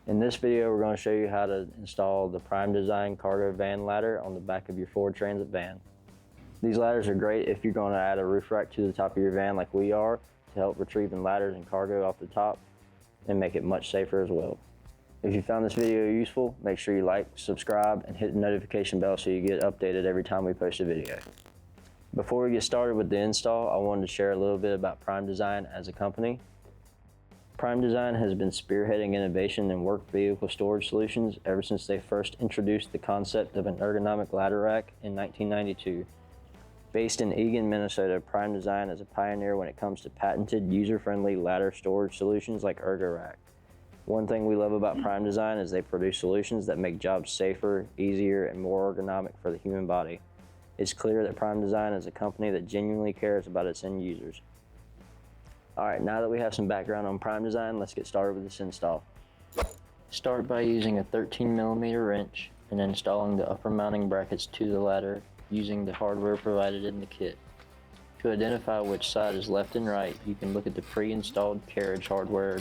In this video, we're going to show you how to install the Prime Design cargo van ladder on the back of your Ford Transit van. These ladders are great if you're going to add a roof rack to the top of your van like we are to help retrieving ladders and cargo off the top and make it much safer as well. If you found this video useful, make sure you like, subscribe, and hit the notification bell so you get updated every time we post a video. Before we get started with the install, I wanted to share a little bit about Prime Design as a company. Prime Design has been spearheading innovation in work vehicle storage solutions ever since they first introduced the concept of an ergonomic ladder rack in 1992. Based in Eagan, Minnesota, Prime Design is a pioneer when it comes to patented, user-friendly ladder storage solutions like ErgoRack. One thing we love about Prime Design is they produce solutions that make jobs safer, easier, and more ergonomic for the human body. It's clear that Prime Design is a company that genuinely cares about its end users. Alright, now that we have some background on Prime Design, let's get started with this install. Start by using a 13mm wrench and installing the upper mounting brackets to the ladder using the hardware provided in the kit. To identify which side is left and right, you can look at the pre-installed carriage hardware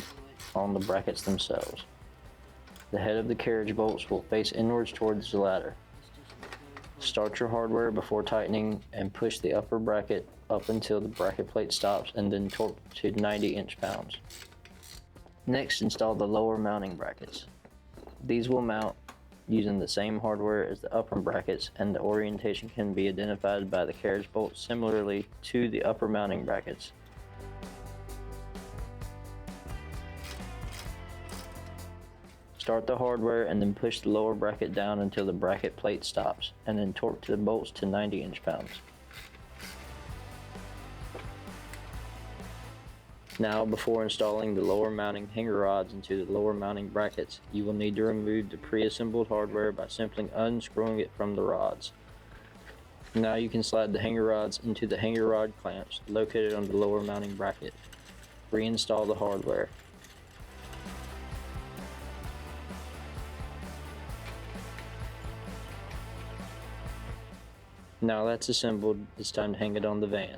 on the brackets themselves. The head of the carriage bolts will face inwards towards the ladder. Start your hardware before tightening and push the upper bracket up until the bracket plate stops and then torque to 90 inch-pounds. Next, install the lower mounting brackets. These will mount using the same hardware as the upper brackets, and the orientation can be identified by the carriage bolt similarly to the upper mounting brackets. Start the hardware and then push the lower bracket down until the bracket plate stops, and then torque the bolts to 90 inch-pounds. Now, before installing the lower mounting hanger rods into the lower mounting brackets, you will need to remove the pre-assembled hardware by simply unscrewing it from the rods. Now you can slide the hanger rods into the hanger rod clamps located on the lower mounting bracket. Reinstall the hardware. Now that's assembled, it's time to hang it on the van.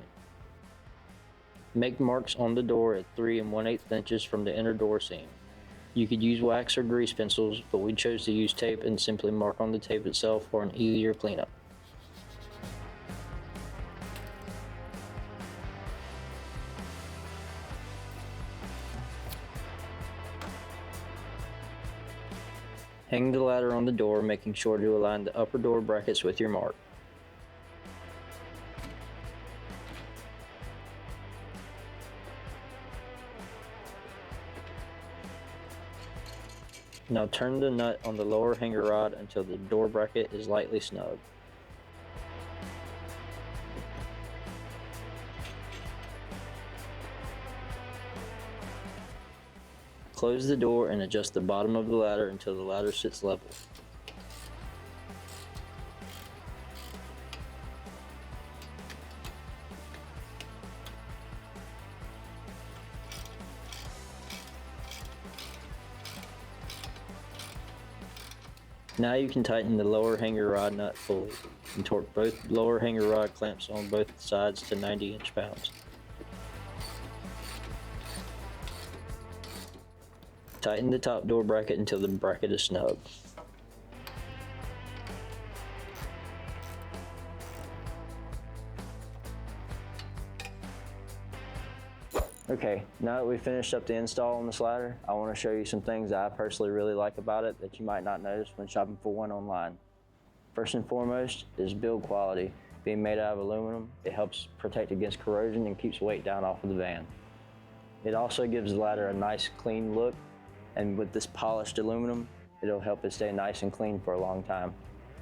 Make marks on the door at 3 1/8 inches from the inner door seam. You could use wax or grease pencils, but we chose to use tape and simply mark on the tape itself for an easier cleanup. Hang the ladder on the door, making sure to align the upper door brackets with your mark. Now turn the nut on the lower hanger rod until the door bracket is lightly snug. Close the door and adjust the bottom of the ladder until the ladder sits level. Now you can tighten the lower hanger rod nut fully and torque both lower hanger rod clamps on both sides to 90 inch-pounds. Tighten the top door bracket until the bracket is snug. Okay, now that we've finished up the install on this ladder, I want to show you some things that I personally really like about it that you might not notice when shopping for one online. First and foremost is build quality. Being made out of aluminum, it helps protect against corrosion and keeps weight down off of the van. It also gives the ladder a nice clean look, and with this polished aluminum, it'll help it stay nice and clean for a long time.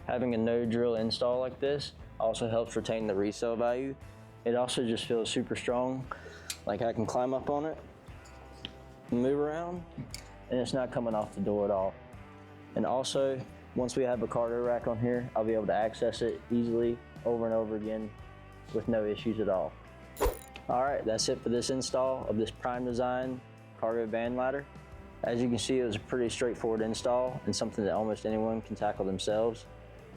Having a no drill install like this also helps retain the resale value. It also just feels super strong. Like I can climb up on it, move around, and it's not coming off the door at all. And also, once we have a cargo rack on here, I'll be able to access it easily over and over again with no issues at all. Alright, that's it for this install of this Prime Design cargo van ladder. As you can see, it was a pretty straightforward install and something that almost anyone can tackle themselves.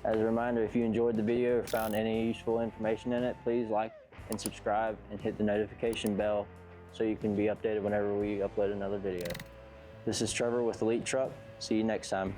As a reminder, if you enjoyed the video or found any useful information in it, please like and subscribe and hit the notification bell so you can be updated whenever we upload another video. This is Trevor with Elite Truck. See you next time.